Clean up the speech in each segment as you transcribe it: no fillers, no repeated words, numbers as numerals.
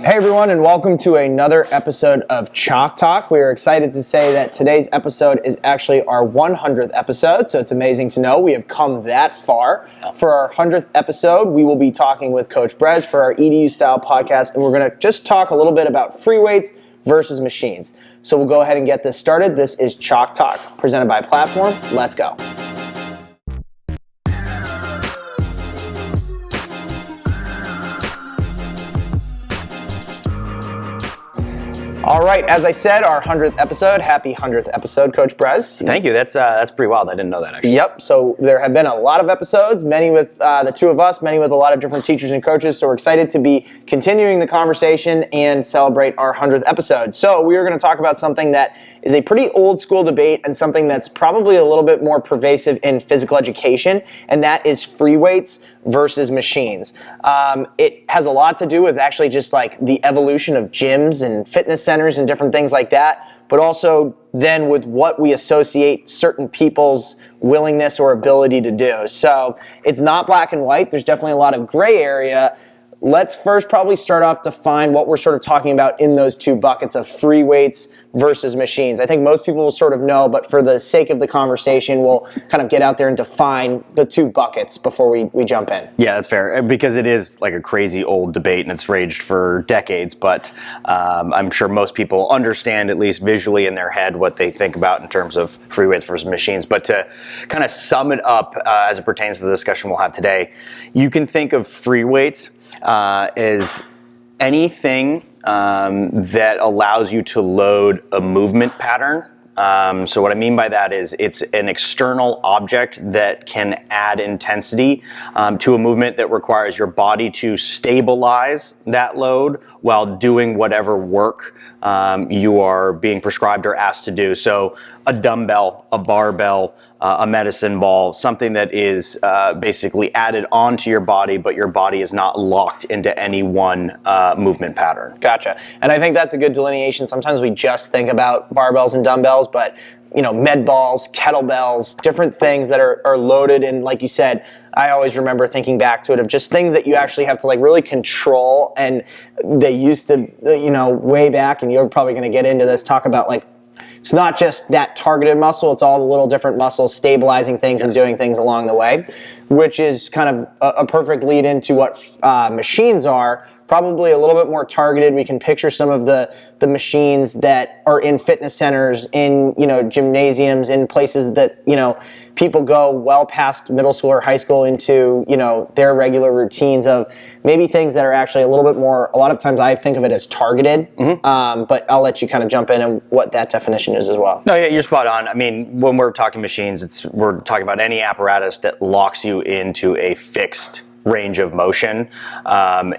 Hey everyone, and welcome to another episode of Chalk Talk. We are excited to say that today's episode is actually our 100th episode, so it's amazing to know we have come that far. For our 100th episode, we will be talking with Coach Brez for our EDU style podcast, and we're going to just talk a little bit about free weights versus machines. So we'll go ahead and get this started. This is Chalk Talk, presented by Platform. Let's go. All right, as I said, our 100th episode. Happy 100th episode, Coach Brez. Thank you. That's pretty wild. I didn't know that, actually. Yep, so there have been a lot of episodes, many with the two of us, many with a lot of different teachers and coaches, so we're excited to be continuing the conversation and celebrate our 100th episode. So we are going to talk about something that is a pretty old school debate and something that's probably a little bit more pervasive in physical education, and that is free weights versus machines. It has a lot to do with actually just like the evolution of gyms and fitness centers and different things like that, but also then with what we associate certain people's willingness or ability to do. So it's not black and white. There's definitely a lot of gray area. Let's first probably start off to define what we're sort of talking about in those two buckets of free weights versus machines. I think most people will sort of know, but for the sake of the conversation, we'll kind of get out there and define the two buckets before we jump in. Yeah, that's fair, because it is like a crazy old debate and it's raged for decades, but I'm sure most people understand, at least visually in their head, what they think about in terms of free weights versus machines. But to kind of sum it up as it pertains to the discussion we'll have today, you can think of free weights is anything that allows you to load a movement pattern. So what I mean by that is it's an external object that can add intensity to a movement that requires your body to stabilize that load while doing whatever work you are being prescribed or asked to do. So a dumbbell, a barbell, a medicine ball, something that is basically added onto your body, but your body is not locked into any one movement pattern. Gotcha. And I think that's a good delineation. Sometimes we just think about barbells and dumbbells, but med balls, kettlebells, different things that are loaded. And like you said, I always remember thinking back to it of just things that you actually have to like really control. And they used to, way back, and you're probably going to get into this, talk about like, it's not just that targeted muscle, it's all the little different muscles stabilizing things and doing things along the way, which is kind of a perfect lead into what machines are. Probably a little bit more targeted. We can picture some of the machines that are in fitness centers, in gymnasiums, in places that people go well past middle school or high school into their regular routines of maybe things that are actually a little bit more. A lot of times I think of it as targeted, but I'll let you kind of jump in and what that definition is as well. No, yeah, you're spot on. I mean, when we're talking machines, we're talking about any apparatus that locks you into a fixed range of motion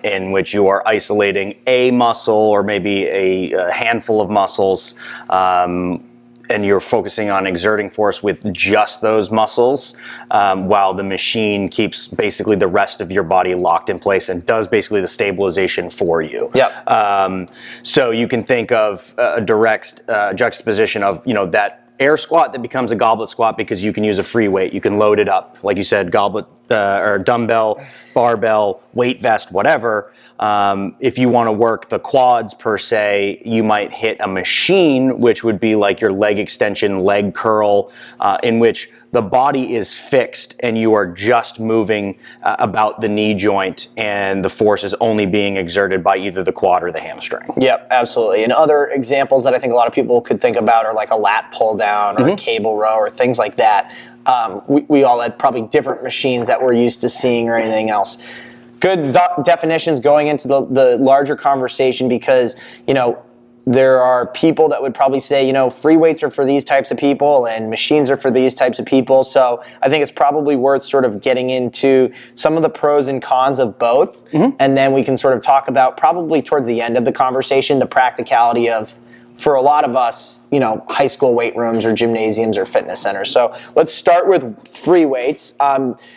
in which you are isolating a muscle or maybe a handful of muscles, and you're focusing on exerting force with just those muscles, while the machine keeps basically the rest of your body locked in place and does basically the stabilization for you. Yep. So you can think of a direct juxtaposition of that air squat that becomes a goblet squat because you can use a free weight. You can load it up, like you said, goblet or dumbbell, barbell, weight vest, whatever. If you want to work the quads per se, you might hit a machine, which would be like your leg extension, leg curl, in which the body is fixed and you are just moving about the knee joint, and the force is only being exerted by either the quad or the hamstring. Yep, absolutely. And other examples that I think a lot of people could think about are like a lat pull down or a cable row or things like that. We all had probably different machines that we're used to seeing or anything else. Good definitions going into the larger conversation, because there are people that would probably say, free weights are for these types of people and machines are for these types of people. So I think it's probably worth sort of getting into some of the pros and cons of both. And then we can sort of talk about, probably towards the end of the conversation, the practicality of, for a lot of us, high school weight rooms or gymnasiums or fitness centers. So let's start with free weights.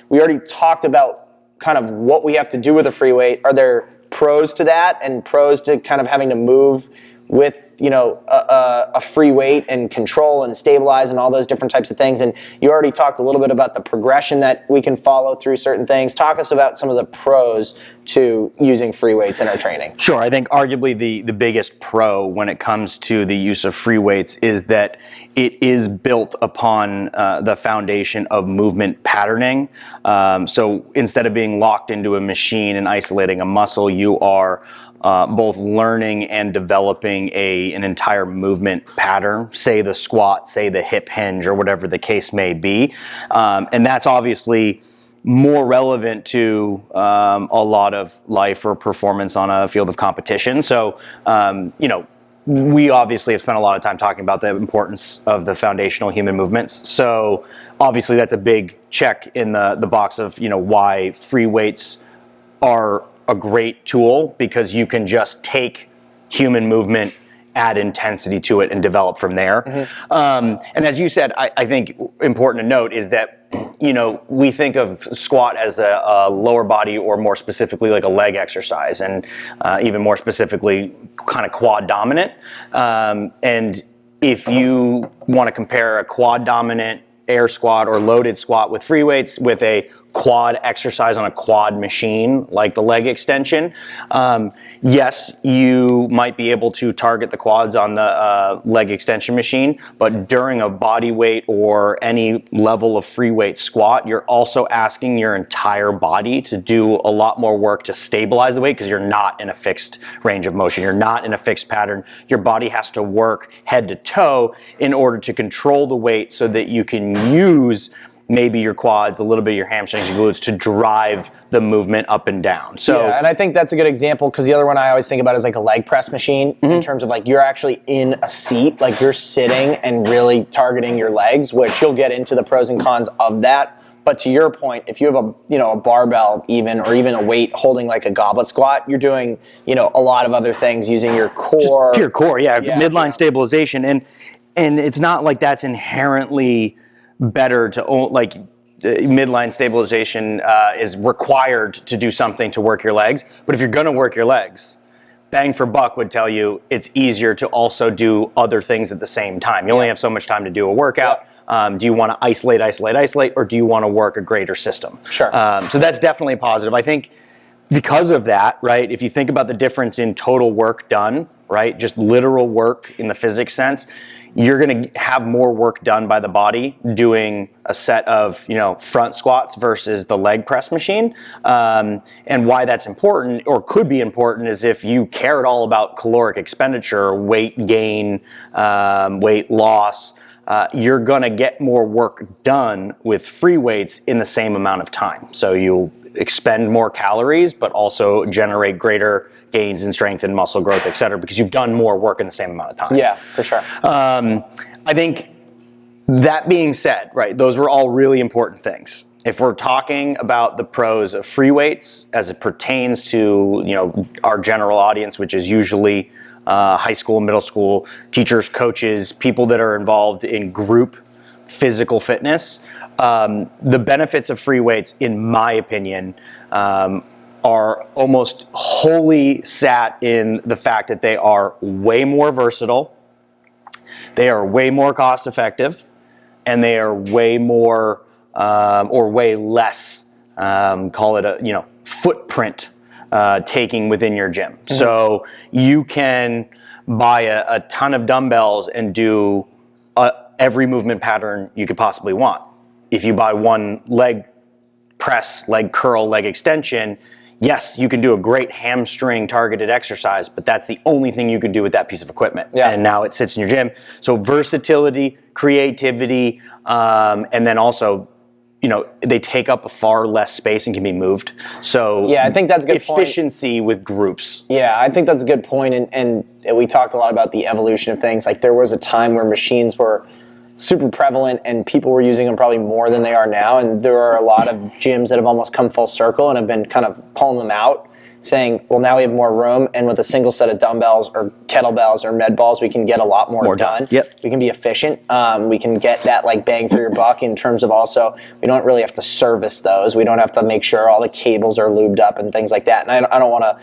We already talked about kind of what we have to do with a free weight. Are there pros to that and pros to kind of having to move with a free weight and control and stabilize and all those different types of things. And you already talked a little bit about the progression that we can follow through certain things. Talk us about some of the pros to using free weights in our training. Sure. I think arguably the biggest pro when it comes to the use of free weights is that it is built upon the foundation of movement patterning. So instead of being locked into a machine and isolating a muscle, you are both learning and developing an entire movement pattern, say the squat, say the hip hinge, or whatever the case may be. And that's obviously more relevant to a lot of life or performance on a field of competition. So, we obviously have spent a lot of time talking about the importance of the foundational human movements. So obviously that's a big check in the box of, why free weights are a great tool, because you can just take human movement, add intensity to it, and develop from there. Mm-hmm. And as you said, I think important to note is that, we think of squat as a lower body, or more specifically like a leg exercise, and even more specifically kind of quad dominant. And if you want to compare a quad dominant air squat or loaded squat with free weights with a quad exercise on a quad machine like the leg extension, yes, you might be able to target the quads on the leg extension machine, but during a body weight or any level of free weight squat, you're also asking your entire body to do a lot more work to stabilize the weight, because you're not in a fixed range of motion. You're not in a fixed pattern. Your body has to work head to toe in order to control the weight so that you can use maybe your quads, a little bit of your hamstrings, your glutes to drive the movement up and down. So, yeah, and I think that's a good example, because the other one I always think about is like a leg press machine, in terms of like you're actually in a seat, like you're sitting and really targeting your legs, which you'll get into the pros and cons of that. But to your point, if you have a barbell or even a weight holding like a goblet squat, you're doing, a lot of other things using your core. Just pure core, midline stabilization. And it's not like that's inherently better to midline stabilization is required to do something to work your legs. But if you're going to work your legs, bang for buck would tell you it's easier to also do other things at the same time. You only have so much time to do a workout. Do you want to isolate, or do you want to work a greater system? Sure. So that's definitely positive. I think because of that, right, if you think about the difference in total work done, right, just literal work in the physics sense, you're going to have more work done by the body doing a set of, front squats versus the leg press machine. And why that's important, or could be important, is if you care at all about caloric expenditure, weight gain, weight loss, you're going to get more work done with free weights in the same amount of time. So you'll expend more calories, but also generate greater gains in strength and muscle growth, et cetera, because you've done more work in the same amount of time. Yeah, for sure. I think that being said, right, those were all really important things. If we're talking about the pros of free weights as it pertains to, our general audience, which is usually high school, middle school, teachers, coaches, people that are involved in group physical fitness, the benefits of free weights, in my opinion, are almost wholly sat in the fact that they are way more versatile, they are way more cost effective, and they are way more or way less, call it a footprint taking within your gym. Mm-hmm. So you can buy a ton of dumbbells and do every movement pattern you could possibly want. If you buy one leg press, leg curl, leg extension, yes, you can do a great hamstring targeted exercise, but that's the only thing you can do with that piece of equipment. Yeah. And now it sits in your gym. So versatility, creativity, and then also, they take up a far less space and can be moved. So yeah, I think that's a good efficiency with groups. Yeah, I think that's a good point. And we talked a lot about the evolution of things. Like there was a time where machines were super prevalent and people were using them probably more than they are now. And there are a lot of gyms that have almost come full circle and have been kind of pulling them out, saying, well, now we have more room, and with a single set of dumbbells or kettlebells or med balls, we can get a lot more done. Yep. We can be efficient. We can get that like bang for your buck in terms of also, we don't really have to service those. We don't have to make sure all the cables are lubed up and things like that. And I don't want to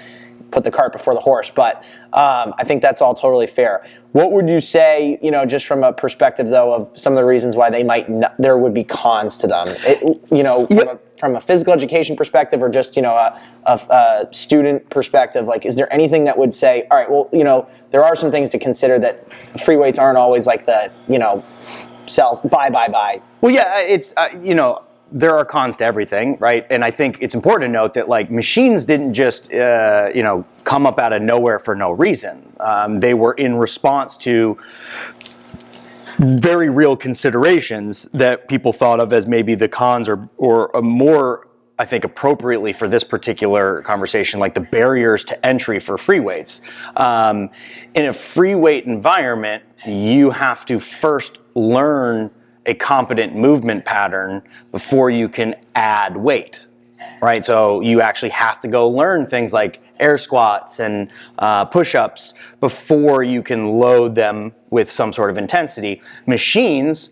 put the cart before the horse, but I think that's all totally fair. What would you say, just from a perspective though of some of the reasons why there would be cons to them? From a physical education perspective, or just a student perspective, like is there anything that would say, all right, well, there are some things to consider that free weights aren't always like the sells buy. Well, yeah, it's there are cons to everything, right? And I think it's important to note that like machines didn't just come up out of nowhere for no reason. They were in response to very real considerations that people thought of as maybe the cons or a more, I think, appropriately for this particular conversation, like the barriers to entry for free weights. In a free weight environment, you have to first learn a competent movement pattern before you can add weight, right? So you actually have to go learn things like air squats and push-ups before you can load them with some sort of intensity. Machines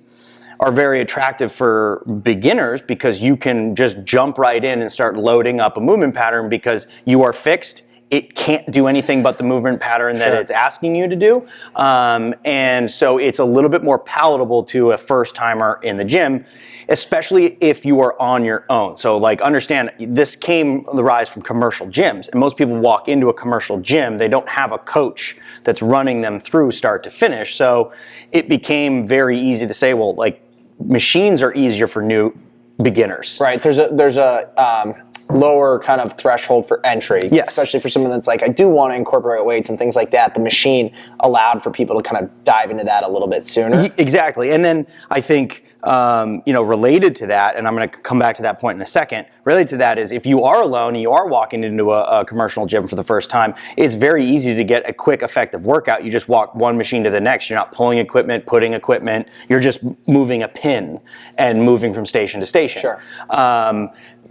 are very attractive for beginners because you can just jump right in and start loading up a movement pattern because you are fixed. It can't do anything but the movement pattern that it's asking you to do. And so it's a little bit more palatable to a first timer in the gym, especially if you are on your own. So like understand, this came the rise from commercial gyms, and most people walk into a commercial gym, they don't have a coach that's running them through start to finish. So it became very easy to say, well, like machines are easier for new beginners. Right, there's a lower kind of threshold for entry, especially for someone that's like, I do want to incorporate weights and things like that. The machine allowed for people to kind of dive into that a little bit sooner. Exactly. And then I think, related to that, and I'm going to come back to that point in a second, related to that is if you are alone and you are walking into a commercial gym for the first time, it's very easy to get a quick, effective workout. You just walk one machine to the next. You're not pulling equipment, putting equipment. You're just moving a pin and moving from station to station. Sure.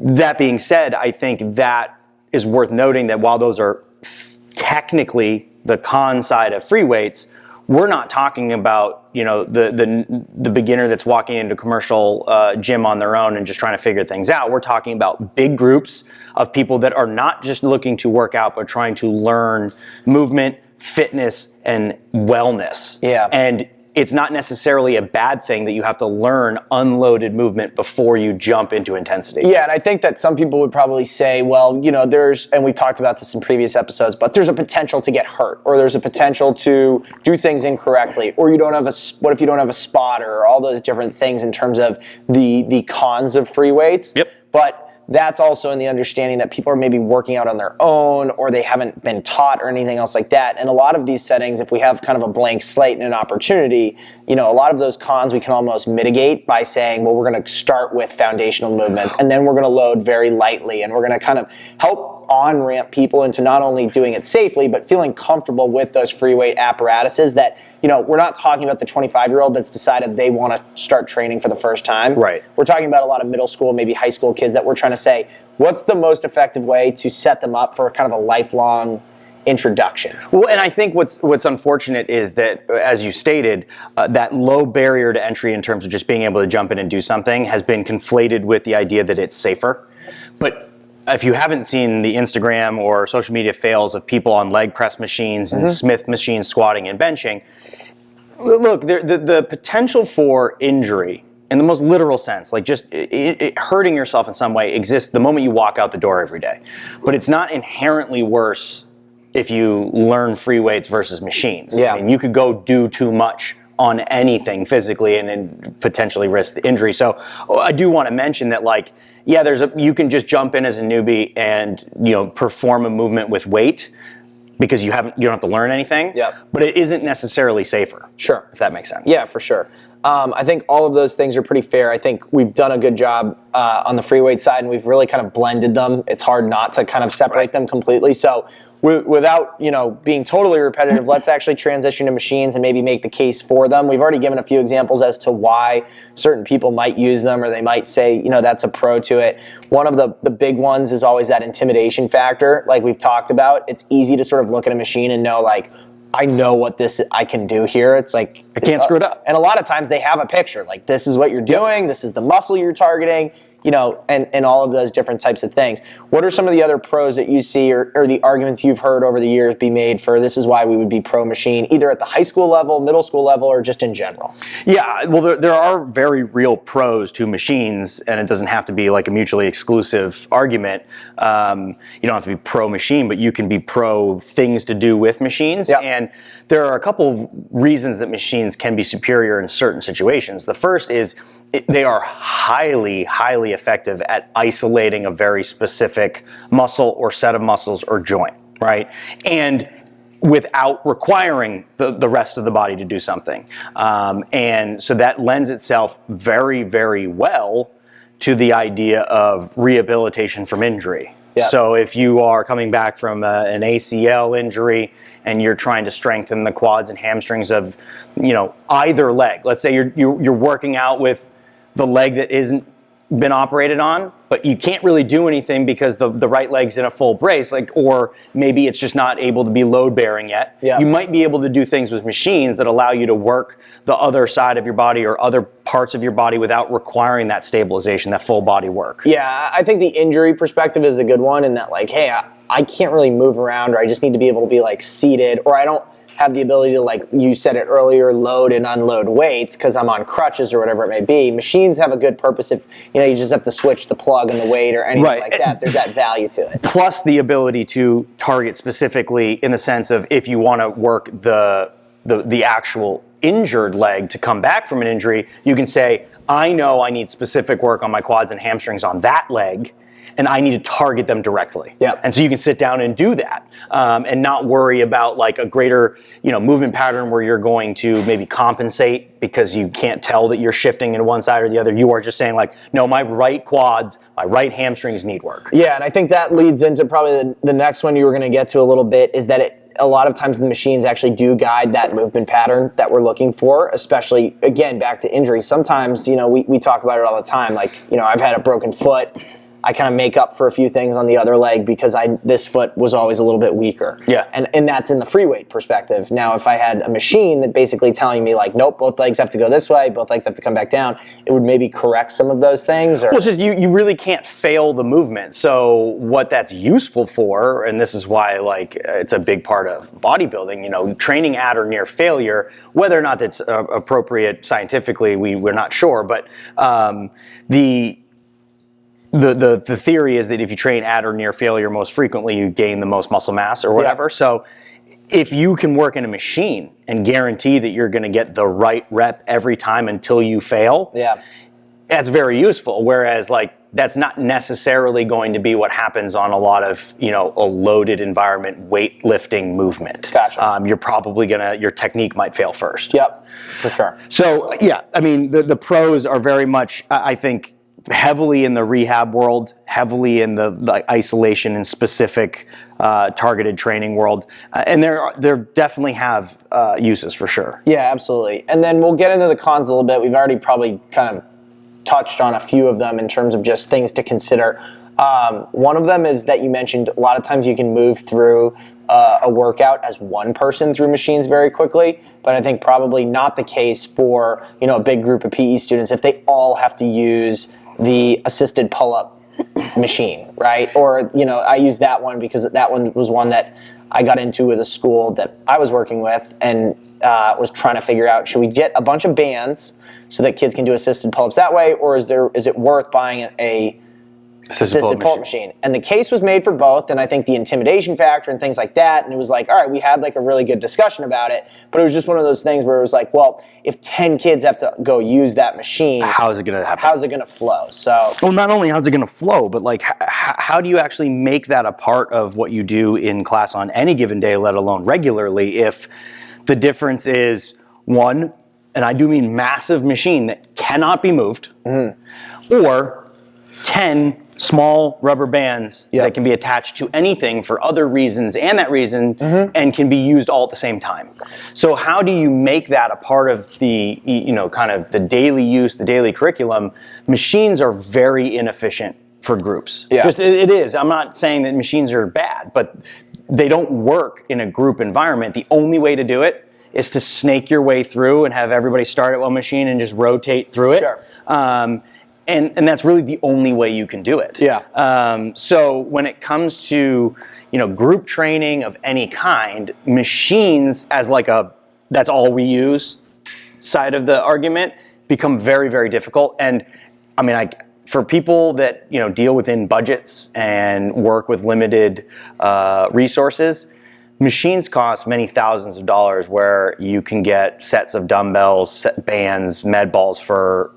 That being said, I think that is worth noting that while those are technically the con side of free weights, we're not talking about the beginner that's walking into a commercial gym on their own and just trying to figure things out. We're talking about big groups of people that are not just looking to work out, but trying to learn movement, fitness, and wellness. Yeah. And it's not necessarily a bad thing that you have to learn unloaded movement before you jump into intensity. Yeah, and I think that some people would probably say, well, and we talked about this in previous episodes, but there's a potential to get hurt, or there's a potential to do things incorrectly, or what if you don't have a spotter, or all those different things in terms of the cons of free weights. Yep. But that's also in the understanding that people are maybe working out on their own, or they haven't been taught or anything else like that. And a lot of these settings, if we have kind of a blank slate and an opportunity, a lot of those cons we can almost mitigate by saying, well, we're going to start with foundational movements, and then we're going to load very lightly, and we're going to kind of help on-ramp people into not only doing it safely, but feeling comfortable with those free weight apparatuses that, we're not talking about the 25-year-old that's decided they want to start training for the first time. Right. We're talking about a lot of middle school, maybe high school kids that we're trying to say, what's the most effective way to set them up for kind of a lifelong introduction? Well, and I think what's unfortunate is that, as you stated, that low barrier to entry in terms of just being able to jump in and do something has been conflated with the idea that it's safer. But if you haven't seen the Instagram or social media fails of people on leg press machines and Smith machines squatting and benching, look, the potential for injury in the most literal sense, like just hurting yourself in some way, exists the moment you walk out the door every day. But it's not inherently worse if you learn free weights versus machines. Yeah. I mean, you could go do too much on anything physically and potentially risk the injury. So I do want to mention that, like, yeah, you can just jump in as a newbie and perform a movement with weight because you don't have to learn anything. Yep. But it isn't necessarily safer. Sure. If that makes sense. Yeah, for sure. I think all of those things are pretty fair. I think we've done a good job on the free weight side, and we've really kind of blended them. It's hard not to kind of separate them completely. So without being totally repetitive, let's actually transition to machines and maybe make the case for them. We've already given a few examples as to why certain people might use them, or they might say that's a pro to it. One of the big ones is always that intimidation factor, like we've talked about. It's easy to sort of look at a machine and know, like, I know what I can do here. It's like I can't screw it up. And a lot of times they have a picture, like this is what you're doing, this is the muscle you're targeting, you know, and all of those different types of things. What are some of the other pros that you see or the arguments you've heard over the years be made for this is why we would be pro machine, either at the high school level, middle school level, or just in general? Yeah, well, there are very real pros to machines, and it doesn't have to be like a mutually exclusive argument. You don't have to be pro machine, but you can be pro things to do with machines. Yep. And there are a couple of reasons that machines can be superior in certain situations. The first is they are highly, highly effective at isolating a very specific muscle or set of muscles or joint, right? And without requiring the rest of the body to do something. And so that lends itself very, very well to the idea of rehabilitation from injury. Yeah. So if you are coming back from an ACL injury and you're trying to strengthen the quads and hamstrings of, you know, either leg, let's say you're working out with the leg that isn't been operated on, but you can't really do anything because the right leg's in a full brace, like, or maybe it's just not able to be load bearing yet. Yeah. You might be able to do things with machines that allow you to work the other side of your body or other parts of your body without requiring that stabilization, that full body work. Yeah, I think the injury perspective is a good one in that, like, hey, I can't really move around, or I just need to be able to be like seated, or I don't have the ability to, like you said it earlier, load and unload weights because I'm on crutches or whatever it may be. Machines have a good purpose if, you know, you just have to switch the plug and the weight or anything like that. There's that value to it. Plus the ability to target specifically in the sense of if you want to work the actual injured leg to come back from an injury, you can say, I know I need specific work on my quads and hamstrings on that leg, and I need to target them directly. Yep. And so you can sit down and do that, and not worry about like a greater, you know, movement pattern where you're going to maybe compensate because you can't tell that you're shifting in one side or the other. You are just saying like, no, my right quads, my right hamstrings need work. Yeah, and I think that leads into probably the next one you were going to get to a little bit, is that a lot of times the machines actually do guide that movement pattern that we're looking for, especially, again, back to injury. Sometimes, you know, we talk about it all the time. Like, you know, I've had a broken foot. I kind of make up for a few things on the other leg because this foot was always a little bit weaker. Yeah. And that's in the free weight perspective. Now, if I had a machine that basically telling me like, nope, both legs have to go this way, both legs have to come back down, it would maybe correct some of those things. Or Well, it's just you really can't fail the movement. So what that's useful for, and this is why like it's a big part of bodybuilding, you know, training at or near failure, whether or not that's appropriate scientifically, we're not sure, but the theory is that if you train at or near failure most frequently, you gain the most muscle mass or whatever. Yeah. So if you can work in a machine and guarantee that you're going to get the right rep every time until you fail, yeah, that's very useful. Whereas like that's not necessarily going to be what happens on a lot of, you know, a loaded environment weightlifting movement. Gotcha. You're probably your technique might fail first. Yep, for sure. So yeah, I mean the pros are very much, I think, heavily in the rehab world, heavily in the isolation and specific targeted training world, and there definitely have uses for sure. Yeah, absolutely. And then we'll get into the cons a little bit. We've already probably kind of touched on a few of them in terms of just things to consider. One of them is that you mentioned a lot of times you can move through a workout as one person through machines very quickly, but I think probably not the case for, you know, a big group of PE students if they all have to use the assisted pull-up machine, right? Or, you know, I use that one because that one was one that I got into with a school that I was working with and was trying to figure out, should we get a bunch of bands so that kids can do assisted pull-ups that way, or is it worth buying a assisted pull-up machine? And the case was made for both, and I think the intimidation factor and things like that, and it was like, all right, we had like a really good discussion about it, but it was just one of those things where it was like, well, if 10 kids have to go use that machine, how's it going to happen? How's it going to flow? So, well, not only how's it going to flow, but like how do you actually make that a part of what you do in class on any given day, let alone regularly, if the difference is one, and I do mean massive machine that cannot be moved, or 10 small rubber bands that can be attached to anything for other reasons and that reason and can be used all at the same time. So how do you make that a part of the, you know, kind of the daily use, the daily curriculum? Machines are very inefficient for groups. Yeah. Just it is. I'm not saying that machines are bad, but they don't work in a group environment. The only way to do it is to snake your way through and have everybody start at one machine and just rotate through it. Sure. And that's really the only way you can do it. Yeah. So when it comes to, group training of any kind, machines as like that's all we use side of the argument become very, very difficult. And I mean, for people that, deal within budgets and work with limited resources, machines cost many thousands of dollars where you can get sets of dumbbells, bands, med balls for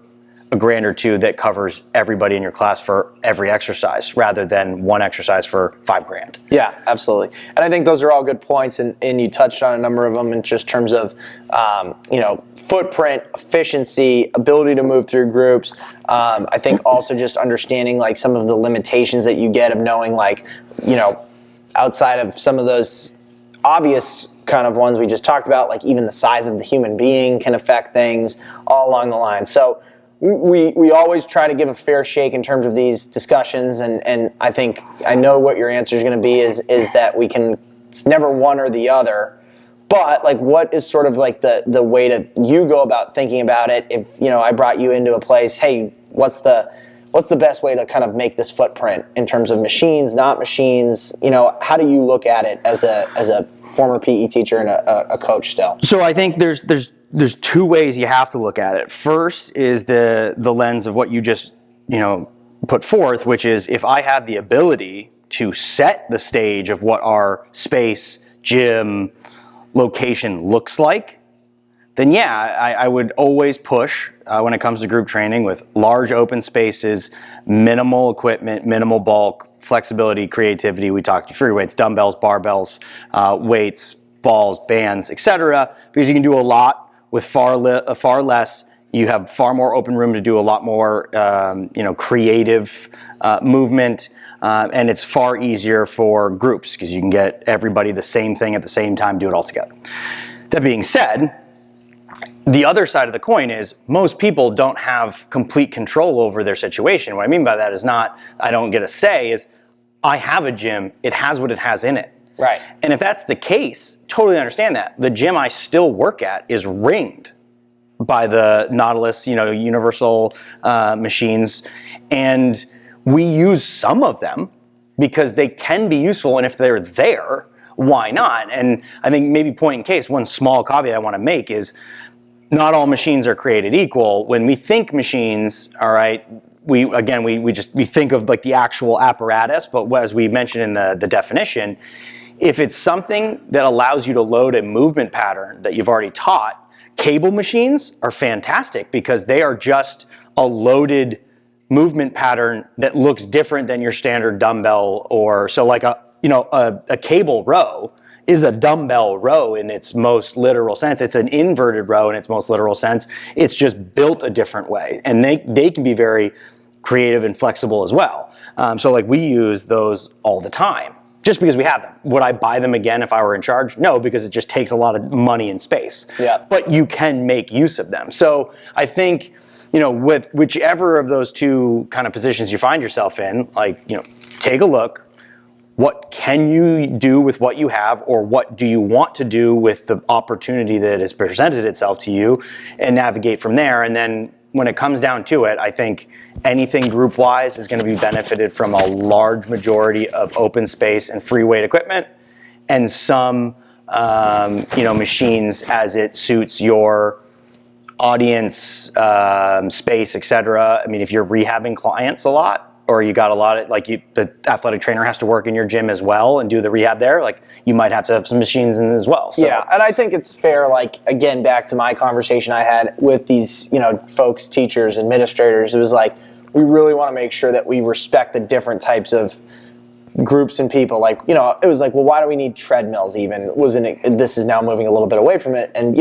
$1,000 or $2,000 that covers everybody in your class for every exercise rather than one exercise for $5,000. Yeah, absolutely. And I think those are all good points, and you touched on a number of them in just terms of, footprint, efficiency, ability to move through groups. I think also just understanding like some of the limitations that you get of knowing like, outside of some of those obvious kind of ones we just talked about, like even the size of the human being can affect things all along the line. So we always try to give a fair shake in terms of these discussions, and I know what your answer is going to be is that it's never one or the other, but like what is sort of like the way to you go about thinking about it? If I brought you into a place, hey, what's the best way to kind of make this footprint in terms of machines, not machines? How do you look at it as a former PE teacher and a coach still? So I think there's two ways you have to look at it. First is the lens of what you just put forth, which is if I have the ability to set the stage of what our space, gym, location looks like, then yeah, I would always push when it comes to group training with large open spaces, minimal equipment, minimal bulk, flexibility, creativity. We talked free weights, dumbbells, barbells, weights, balls, bands, etc. Because you can do a lot with far less. You have far more open room to do a lot more, creative movement, and it's far easier for groups because you can get everybody the same thing at the same time, do it all together. That being said, the other side of the coin is most people don't have complete control over their situation. What I mean by that is not I don't get a say, is I have a gym, it has what it has in it. Right. And if that's the case, totally understand that. The gym I still work at is ringed by the Nautilus, universal machines, and we use some of them because they can be useful, and if they're there, why not? And I think maybe point in case, one small caveat I want to make is not all machines are created equal. When we think machines, all right, we think of like the actual apparatus, but as we mentioned in the definition, if it's something that allows you to load a movement pattern that you've already taught, cable machines are fantastic because they are just a loaded movement pattern that looks different than your standard dumbbell, or so like a cable row is a dumbbell row in its most literal sense. It's an inverted row in its most literal sense. It's just built a different way, and they can be very creative and flexible as well. So like we use those all the time just because we have them. Would I buy them again if I were in charge? No, because it just takes a lot of money and space. Yeah. But you can make use of them. So I think, with whichever of those two kind of positions you find yourself in, like, take a look. What can you do with what you have, or what do you want to do with the opportunity that has presented itself to you, and navigate from there. And then when it comes down to it, I think anything group-wise is going to be benefited from a large majority of open space and free weight equipment, and some machines as it suits your audience, space, etc. I mean, if you're rehabbing clients a lot, or you got a lot of the athletic trainer has to work in your gym as well and do the rehab there, like you might have to have some machines in as well. So. Yeah, and I think it's fair, like, again, back to my conversation I had with these, folks, teachers, administrators, it was like, we really want to make sure that we respect the different types of groups and people. Like, it was like, well, why do we need treadmills even? This is now moving a little bit away from it. And,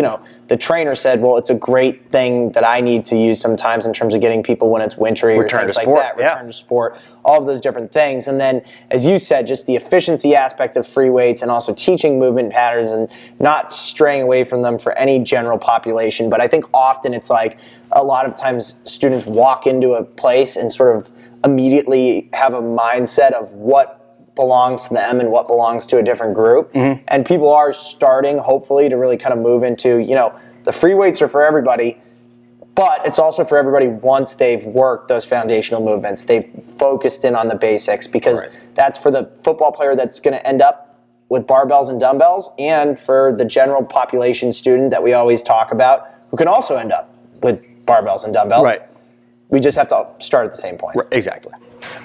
the trainer said, well, it's a great thing that I need to use sometimes in terms of getting people when it's wintry or things like that. Return to sport, all of those different things. And then, as you said, just the efficiency aspect of free weights and also teaching movement patterns and not straying away from them for any general population. But I think often it's like a lot of times students walk into a place and sort of immediately have a mindset of what belongs to them and what belongs to a different group. And people are starting, hopefully, to really kind of move into, the free weights are for everybody, but it's also for everybody once they've worked those foundational movements. They've focused in on the basics, because that's for the football player that's going to end up with barbells and dumbbells, and for the general population student that we always talk about, who can also end up with barbells and dumbbells. Right. We just have to start at the same point. Exactly.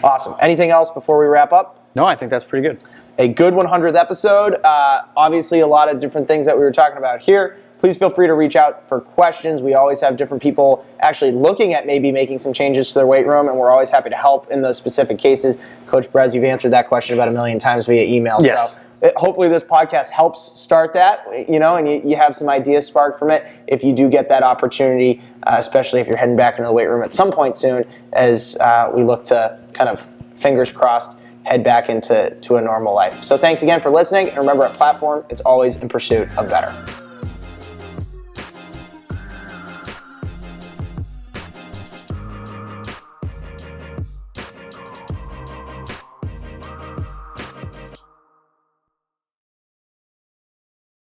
Awesome. Anything else before we wrap up? No, I think that's pretty good. A good 100th episode. Obviously, a lot of different things that we were talking about here. Please feel free to reach out for questions. We always have different people actually looking at maybe making some changes to their weight room, and we're always happy to help in those specific cases. Coach Brez, you've answered that question about 1 million times via email. Yes. So hopefully this podcast helps start that, and you have some ideas sparked from it. If you do get that opportunity, especially if you're heading back into the weight room at some point soon, as we look to kind of, fingers crossed, head back into a normal life. So thanks again for listening. And remember, at Platform, it's always in pursuit of better.